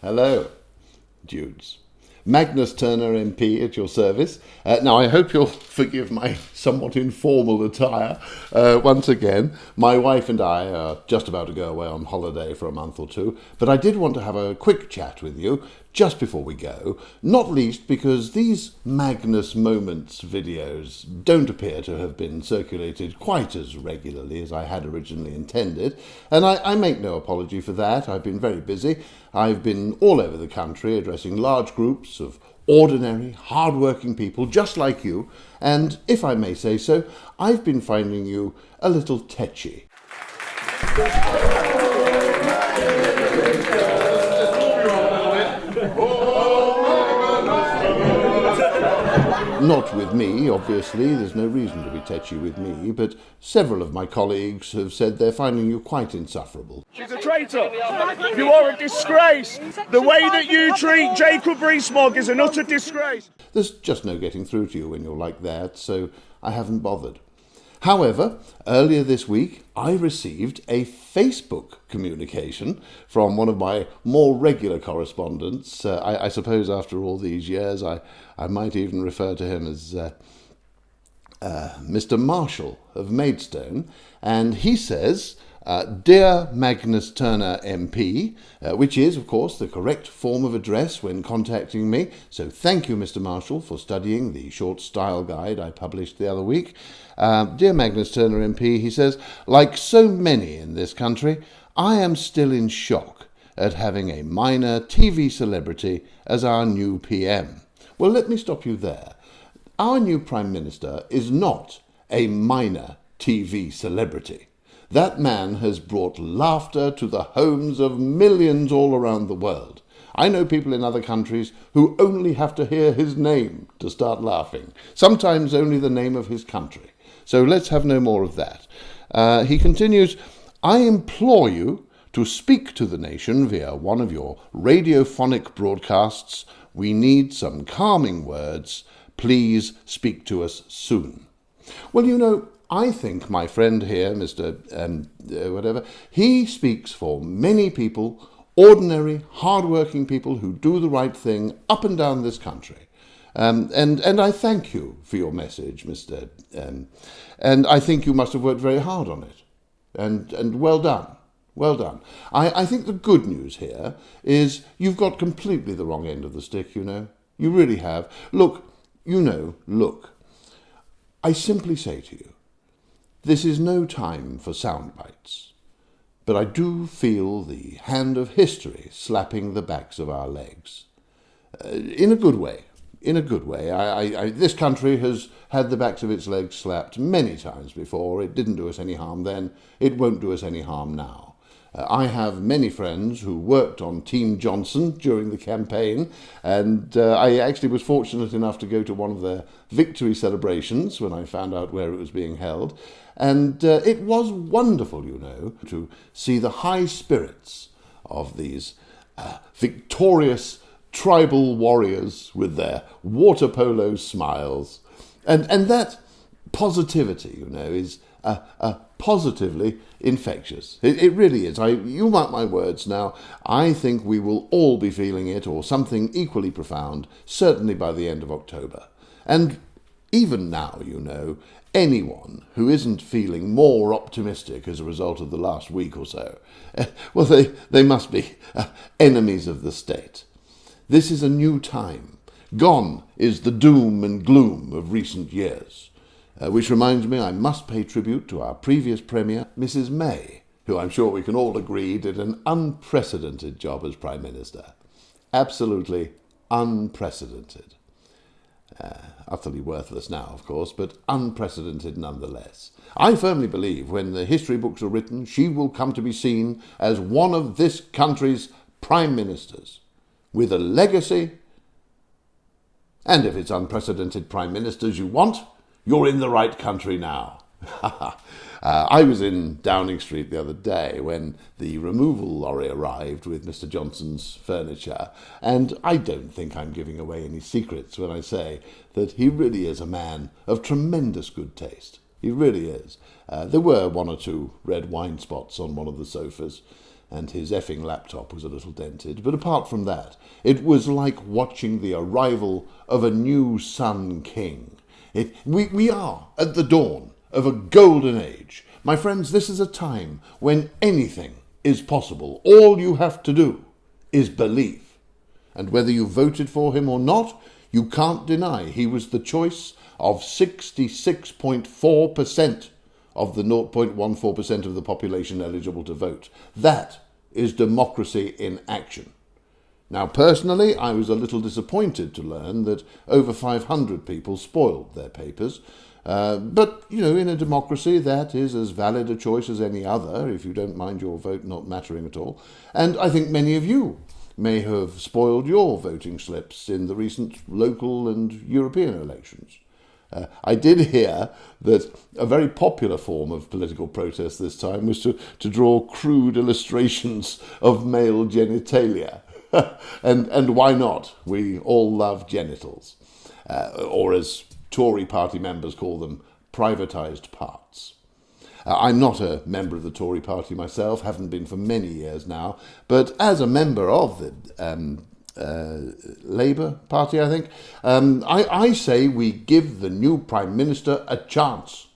Hello, dudes. Magnus Turner MP at your service. Now, I hope you'll forgive my somewhat informal attire. Once again, my wife and I are just about to go away on holiday for a month or two, but I did want to have a quick chat with you just before we go, not least because these Magnus Moments videos don't appear to have been circulated quite as regularly as I had originally intended, and I make no apology for that. I've been very busy. I've been all over the country addressing large groups of ordinary, hard-working people just like you, and if I may say so, I've been finding you a little tetchy. Not with me, obviously, there's no reason to be tetchy with me, but several of my colleagues have said they're finding you quite insufferable. She's a traitor. You are a disgrace. The way that you treat Jacob Rees-Mogg is an utter disgrace. There's just no getting through to you when you're like that, so I haven't bothered. However, earlier this week, I received a Facebook communication from one of my more regular correspondents. I suppose after all these years, I might even refer to him as Mr. Marshall of Maidstone. And he says, Dear Magnus Turner MP, which is, of course, the correct form of address when contacting me. So thank you, Mr. Marshall, for studying the short style guide I published the other week. Dear Magnus Turner MP, he says, like so many in this country, I am still in shock at having a minor TV celebrity as our new PM. Well, let me stop you there. Our new Prime Minister is not a minor TV celebrity. That man has brought laughter to the homes of millions all around the world. I know people in other countries who only have to hear his name to start laughing, sometimes only the name of his country. So let's have no more of that. He continues, I implore you to speak to the nation via one of your radiophonic broadcasts. We need some calming words. Please speak to us soon. Well, you know, I think my friend here, Mr. whatever, he speaks for many people, ordinary, hard-working people who do the right thing up and down this country. And I thank you for your message, Mr. And I think you must have worked very hard on it. And well done. Well done. I think the good news here is you've got completely the wrong end of the stick, you know. You really have. Look, I simply say to you, this is no time for sound bites, but I do feel the hand of history slapping the backs of our legs. In a good way. This country has had the backs of its legs slapped many times before. It didn't do us any harm then. It won't do us any harm now. I have many friends who worked on Team Johnson during the campaign, and I actually was fortunate enough to go to one of their victory celebrations when I found out where it was being held. And it was wonderful, you know, to see the high spirits of these victorious tribal warriors with their water polo smiles. And that positivity, you know, is positively infectious. It really is. You mark my words now, I think we will all be feeling it, or something equally profound, certainly by the end of October. And even now, you know, anyone who isn't feeling more optimistic as a result of the last week or so, well, they must be enemies of the state. This is a new time. Gone is the doom and gloom of recent years. Which reminds me, I must pay tribute to our previous Premier, Mrs. May, who I'm sure we can all agree did an unprecedented job as Prime Minister. Absolutely unprecedented. Utterly worthless now, of course, but unprecedented nonetheless. I firmly believe when the history books are written, she will come to be seen as one of this country's Prime Ministers, with a legacy. And if it's unprecedented Prime Ministers you want, you're in the right country now. I was in Downing Street the other day when the removal lorry arrived with Mr. Johnson's furniture, and I don't think I'm giving away any secrets when I say that he really is a man of tremendous good taste. He really is. There were one or two red wine spots on one of the sofas, and his effing laptop was a little dented, but apart from that, it was like watching the arrival of a new Sun King. We are at the dawn of a golden age. My friends, this is a time when anything is possible. All you have to do is believe. And whether you voted for him or not, you can't deny he was the choice of 66.4% of the 0.14% of the population eligible to vote. That is democracy in action. Now, personally, I was a little disappointed to learn that over 500 people spoiled their papers. But, in a democracy, that is as valid a choice as any other, if you don't mind your vote not mattering at all. And I think many of you may have spoiled your voting slips in the recent local and European elections. I did hear that a very popular form of political protest this time was to draw crude illustrations of male genitalia. and why not? We all love genitals. Or as Tory party members call them, privatised parts. I'm not a member of the Tory party myself, haven't been for many years now, but as a member of the Labour Party, I think, I say we give the new Prime Minister a chance.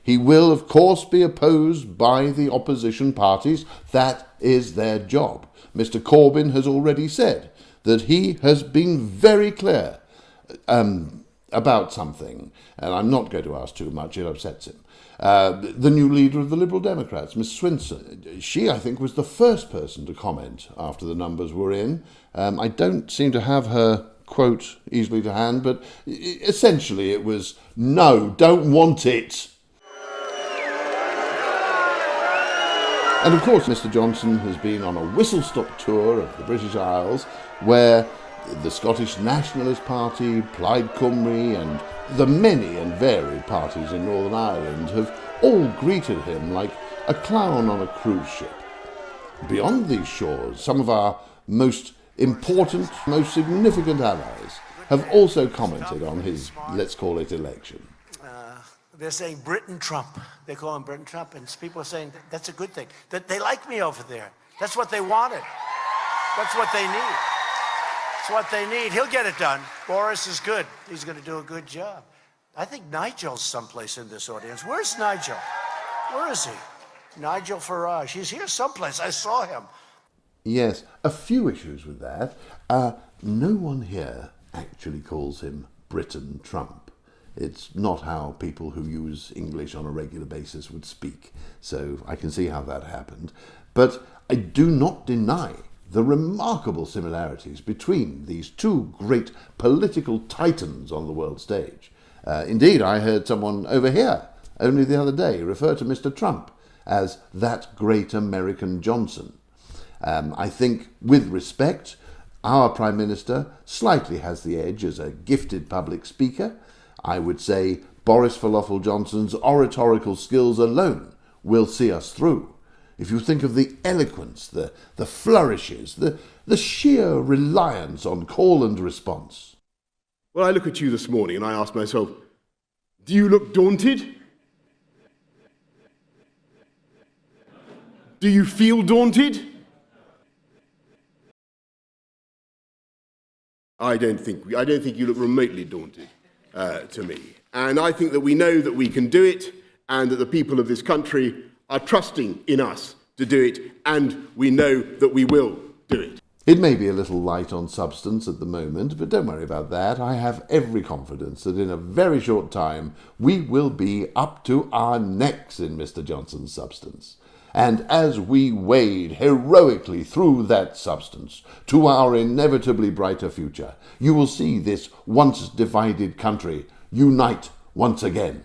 He will, of course, be opposed by the opposition parties. That is their job. Mr. Corbyn has already said that he has been very clear about something, and I'm not going to ask too much, it upsets him. The new leader of the Liberal Democrats, Miss Swinson, she, I think, was the first person to comment after the numbers were in. I don't seem to have her quote easily to hand, but essentially it was, "No, don't want it." And of course, Mr. Johnson has been on a whistle-stop tour of the British Isles, where the Scottish Nationalist Party, Plaid Cymru, and the many and varied parties in Northern Ireland have all greeted him like a clown on a cruise ship. Beyond these shores, some of our most important, most significant allies have also commented on his, let's call it, election. They're saying Britain Trump. They call him Britain Trump, and people are saying that's a good thing. That they like me over there. That's what they wanted. That's what they need. That's what they need. He'll get it done. Boris is good. He's going to do a good job. I think Nigel's someplace in this audience. Where's Nigel? Where is he? Nigel Farage. He's here someplace. I saw him. Yes, a few issues with that. No one here actually calls him Britain Trump. It's not how people who use English on a regular basis would speak, so I can see how that happened. But I do not deny the remarkable similarities between these two great political titans on the world stage. Indeed, I heard someone over here only the other day refer to Mr. Trump as that great American Johnson. I think, with respect, our Prime Minister slightly has the edge as a gifted public speaker. I would say Boris Falafel Johnson's oratorical skills alone will see us through. If you think of the eloquence, the flourishes, the sheer reliance on call and response. Well, I look at you this morning and I ask myself, do you look daunted? Do you feel daunted? I don't think you look remotely daunted. To me. And I think that we know that we can do it, and that the people of this country are trusting in us to do it, and we know that we will do it. It may be a little light on substance at the moment, but don't worry about that. I have every confidence that in a very short time we will be up to our necks in Mr. Johnson's substance. And as we wade heroically through that substance to our inevitably brighter future, you will see this once divided country unite once again.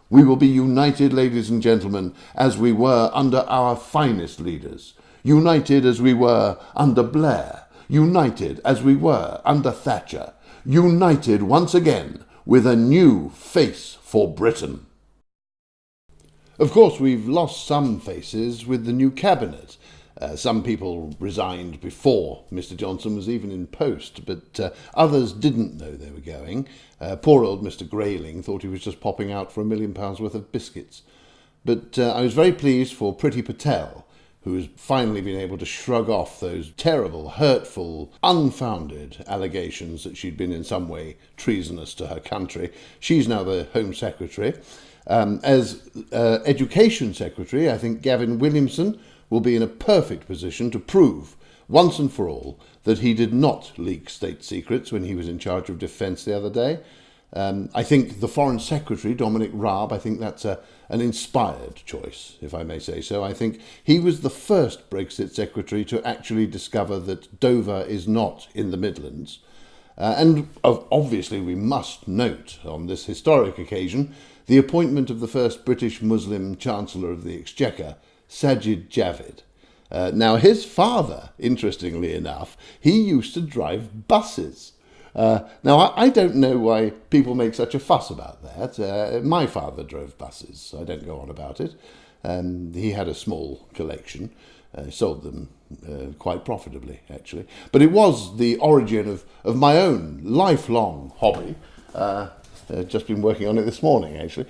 We will be united, ladies and gentlemen, as we were under our finest leaders, united as we were under Blair, united as we were under Thatcher, united once again with a new face for Britain. Of course, we've lost some faces with the new cabinet. Some people resigned before Mr. Johnson was even in post, but others didn't know they were going. Poor old Mr. Grayling thought he was just popping out for £1 million worth of biscuits. But I was very pleased for Priti Patel, who has finally been able to shrug off those terrible, hurtful, unfounded allegations that she'd been in some way treasonous to her country. She's now the Home Secretary. As Education Secretary, I think Gavin Williamson will be in a perfect position to prove, once and for all, that he did not leak state secrets when he was in charge of defence the other day. I think the Foreign Secretary, Dominic Raab, I think that's an inspired choice, if I may say so. I think he was the first Brexit Secretary to actually discover that Dover is not in the Midlands. And obviously we must note on this historic occasion the appointment of the first British Muslim Chancellor of the Exchequer, Sajid Javid. Now his father, interestingly enough, he used to drive buses. Now, I don't know why people make such a fuss about that. My father drove buses, so I don't go on about it. He had a small collection, sold them quite profitably, actually. But it was the origin of my own lifelong hobby. Just been working on it this morning, actually.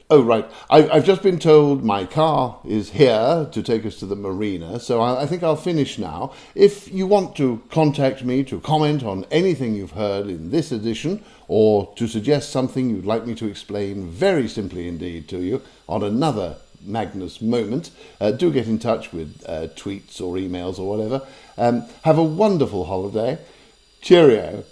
Oh, right. I've just been told my car is here to take us to the marina, so I think I'll finish now. If you want to contact me to comment on anything you've heard in this edition, or to suggest something you'd like me to explain very simply indeed to you on another Magnus moment, do get in touch with tweets or emails or whatever. Have a wonderful holiday. Cheerio.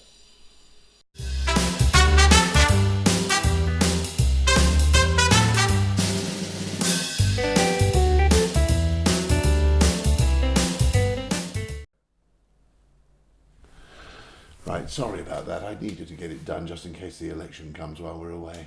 Right, sorry about that. I needed to get it done just in case the election comes while we're away.